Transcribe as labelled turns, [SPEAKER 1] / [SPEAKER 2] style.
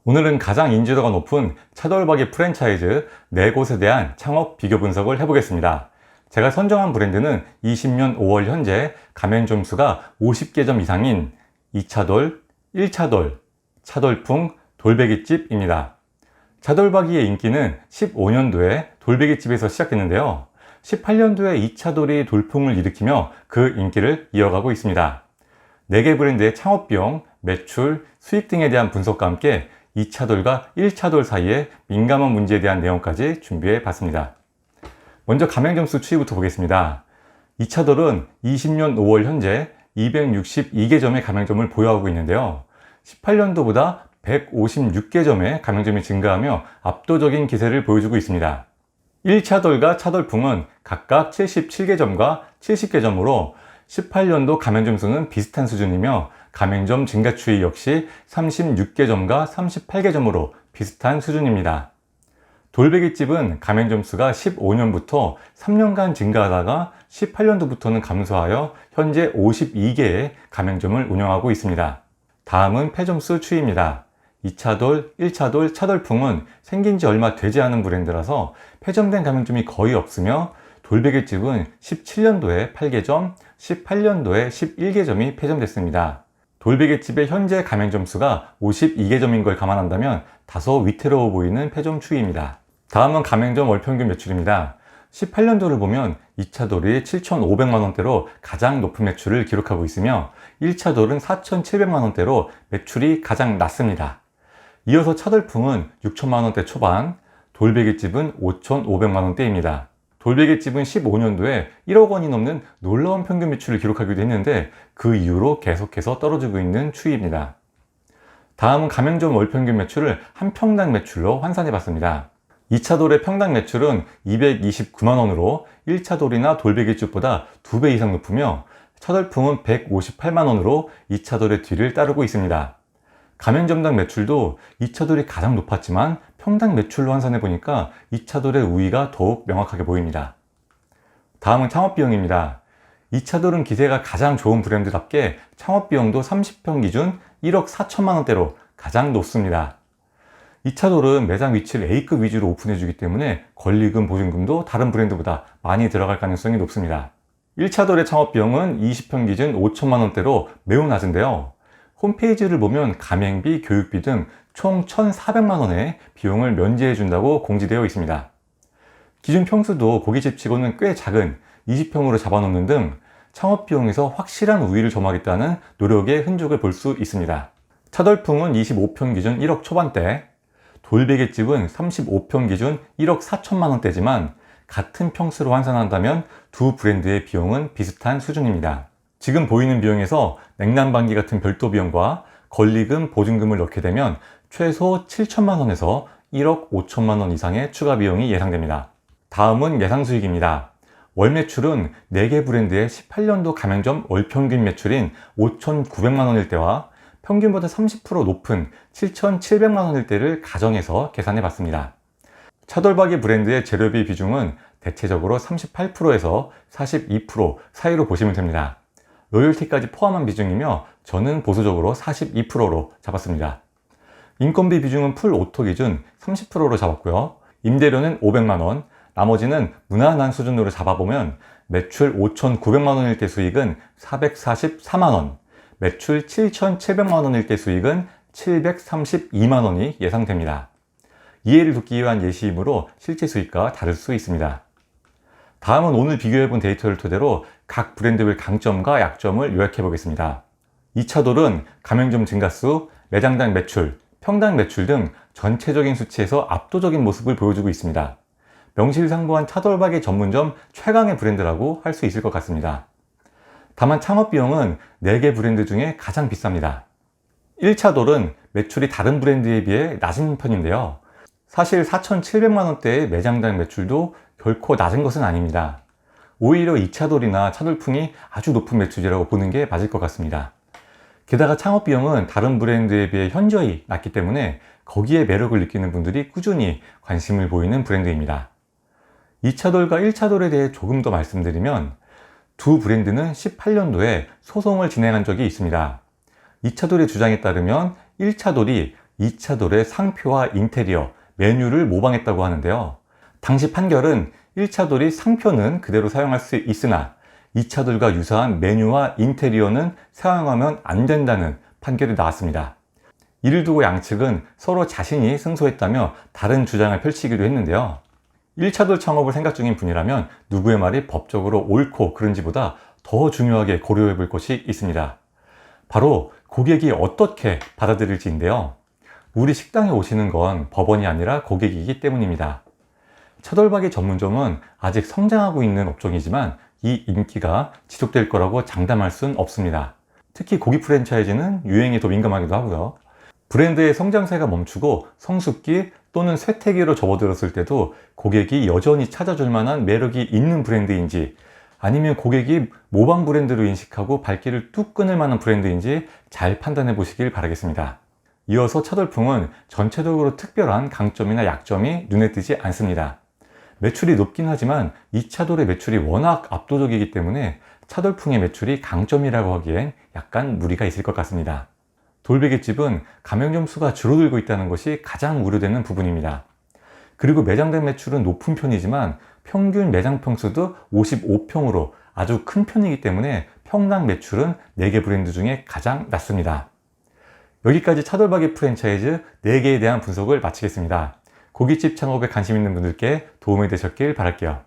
[SPEAKER 1] 오늘은 가장 인지도가 높은 차돌박이 프랜차이즈 4곳에 대한 창업 비교 분석을 해보겠습니다. 제가 선정한 브랜드는 20년 5월 현재 가맹 점수가 50개점 이상인 2차돌, 1차돌, 차돌풍, 돌베기집입니다. 차돌박이의 인기는 15년도에 돌베기집에서 시작됐는데요. 18년도에 2차돌이 돌풍을 일으키며 그 인기를 이어가고 있습니다. 4개 브랜드의 창업비용, 매출, 수익 등에 대한 분석과 함께 2차돌과 1차돌 사이의 민감한 문제에 대한 내용까지 준비해 봤습니다. 먼저 가맹점수 추이부터 보겠습니다. 2차돌은 20년 5월 현재 262개 점의 가맹점을 보유하고 있는데요. 18년도보다 156개 점의 가맹점이 증가하며 압도적인 기세를 보여주고 있습니다. 1차돌과 차돌풍은 각각 77개 점과 70개 점으로 18년도 가맹점 수는 비슷한 수준이며 가맹점 증가 추이 역시 36개 점과 38개 점으로 비슷한 수준입니다. 돌베기집은 가맹점 수가 15년부터 3년간 증가하다가 18년도부터는 감소하여 현재 52개의 가맹점을 운영하고 있습니다. 다음은 폐점수 추이입니다. 2차돌, 1차돌, 차돌풍은 생긴 지 얼마 되지 않은 브랜드라서 폐점된 가맹점이 거의 없으며 돌베기집은 17년도에 8개 점, 18년도에 11개 점이 폐점됐습니다. 돌베기집의 현재 가맹점 수가 52개 점인 걸 감안한다면 다소 위태로워 보이는 폐점 추이입니다. 다음은 가맹점 월평균 매출입니다. 18년도를 보면 2차돌이 7,500만원대로 가장 높은 매출을 기록하고 있으며 1차돌은 4,700만원대로 매출이 가장 낮습니다. 이어서 차돌풍은 6천만원대 초반, 돌베기집은 5,500만원대입니다. 돌베기집은 15년도에 1억 원이 넘는 놀라운 평균 매출을 기록하기도 했는데 그 이후로 계속해서 떨어지고 있는 추이입니다. 다음은 가맹점 월평균 매출을 한 평당 매출로 환산해 봤습니다. 2차돌의 평당 매출은 229만원으로 1차돌이나 돌베기집보다 2배 이상 높으며 차돌풍은 158만원으로 2차돌의 뒤를 따르고 있습니다. 가맹점당 매출도 2차돌이 가장 높았지만 평당 매출로 환산해 보니까 2차돌의 우위가 더욱 명확하게 보입니다. 다음은 창업비용입니다. 2차돌은 기세가 가장 좋은 브랜드답게 창업비용도 30평 기준 1억 4천만원대로 가장 높습니다. 2차돌은 매장 위치를 A급 위주로 오픈해 주기 때문에 권리금, 보증금도 다른 브랜드보다 많이 들어갈 가능성이 높습니다. 1차돌의 창업비용은 20평 기준 5천만원대로 매우 낮은데요. 홈페이지를 보면 가맹비, 교육비 등 총 1,400만원의 비용을 면제해 준다고 공지되어 있습니다. 기준 평수도 고깃집 치고는 꽤 작은 20평으로 잡아놓는 등 창업비용에서 확실한 우위를 점하겠다는 노력의 흔적을 볼 수 있습니다. 차돌풍은 25평 기준 1억 초반대, 돌베기집은 35평 기준 1억 4천만원대지만 같은 평수로 환산한다면 두 브랜드의 비용은 비슷한 수준입니다. 지금 보이는 비용에서 냉난방기 같은 별도 비용과 권리금, 보증금을 넣게 되면 최소 7천만원에서 1억 5천만원 이상의 추가 비용이 예상됩니다. 다음은 예상 수익입니다. 월 매출은 4개 브랜드의 18년도 가맹점 월평균 매출인 5,900만원일 때와 평균보다 30% 높은 7,700만원일 때를 가정해서 계산해 봤습니다. 차돌박이 브랜드의 재료비 비중은 대체적으로 38%에서 42% 사이로 보시면 됩니다. 로열티까지 포함한 비중이며 저는 보수적으로 42%로 잡았습니다. 인건비 비중은 풀 오토 기준 30%로 잡았고요. 임대료는 500만원, 나머지는 무난한 수준으로 잡아보면 매출 5,900만원일 때 수익은 444만원, 매출 7,700만원일 때 수익은 732만원이 예상됩니다. 이해를 돕기 위한 예시이므로 실제 수익과 다를 수 있습니다. 다음은 오늘 비교해본 데이터를 토대로 각 브랜드별 강점과 약점을 요약해 보겠습니다. 2차돌은 가맹점 증가수, 매장당 매출, 평당 매출 등 전체적인 수치에서 압도적인 모습을 보여주고 있습니다. 명실상부한 차돌박이 전문점 최강의 브랜드라고 할 수 있을 것 같습니다. 다만 창업비용은 4개 브랜드 중에 가장 비쌉니다. 1차돌은 매출이 다른 브랜드에 비해 낮은 편인데요. 사실 4,700만원대의 매장당 매출도 결코 낮은 것은 아닙니다. 오히려 2차돌이나 차돌풍이 아주 높은 매출이라고 보는 게 맞을 것 같습니다. 게다가 창업비용은 다른 브랜드에 비해 현저히 낮기 때문에 거기에 매력을 느끼는 분들이 꾸준히 관심을 보이는 브랜드입니다. 2차돌과 1차돌에 대해 조금 더 말씀드리면 두 브랜드는 18년도에 소송을 진행한 적이 있습니다. 2차돌의 주장에 따르면 1차돌이 이차돌의 상표와 인테리어, 메뉴를 모방했다고 하는데요. 당시 판결은 1차돌이 상표는 그대로 사용할 수 있으나 2차돌과 유사한 메뉴와 인테리어는 사용하면 안 된다는 판결이 나왔습니다. 이를 두고 양측은 서로 자신이 승소했다며 다른 주장을 펼치기도 했는데요. 1차돌 창업을 생각 중인 분이라면 누구의 말이 법적으로 옳고 그른지보다 더 중요하게 고려해 볼 것이 있습니다. 바로 고객이 어떻게 받아들일지인데요. 우리 식당에 오시는 건 법원이 아니라 고객이기 때문입니다. 차돌박이 전문점은 아직 성장하고 있는 업종이지만 이 인기가 지속될 거라고 장담할 순 없습니다. 특히 고기 프랜차이즈는 유행에 더 민감하기도 하고요. 브랜드의 성장세가 멈추고 성숙기 또는 쇠퇴기로 접어들었을 때도 고객이 여전히 찾아줄 만한 매력이 있는 브랜드인지, 아니면 고객이 모방 브랜드로 인식하고 발길을 뚝 끊을 만한 브랜드인지 잘 판단해 보시길 바라겠습니다. 이어서 차돌풍은 전체적으로 특별한 강점이나 약점이 눈에 띄지 않습니다. 매출이 높긴 하지만 이 차돌의 매출이 워낙 압도적이기 때문에 차돌풍의 매출이 강점이라고 하기엔 약간 무리가 있을 것 같습니다. 돌베개집은 가맹점 수가 줄어들고 있다는 것이 가장 우려되는 부분입니다. 그리고 매장된 매출은 높은 편이지만 평균 매장 평수도 55평으로 아주 큰 편이기 때문에 평당 매출은 4개 브랜드 중에 가장 낮습니다. 여기까지 차돌박이 프랜차이즈 4개에 대한 분석을 마치겠습니다. 고깃집 창업에 관심 있는 분들께 도움이 되셨길 바랄게요.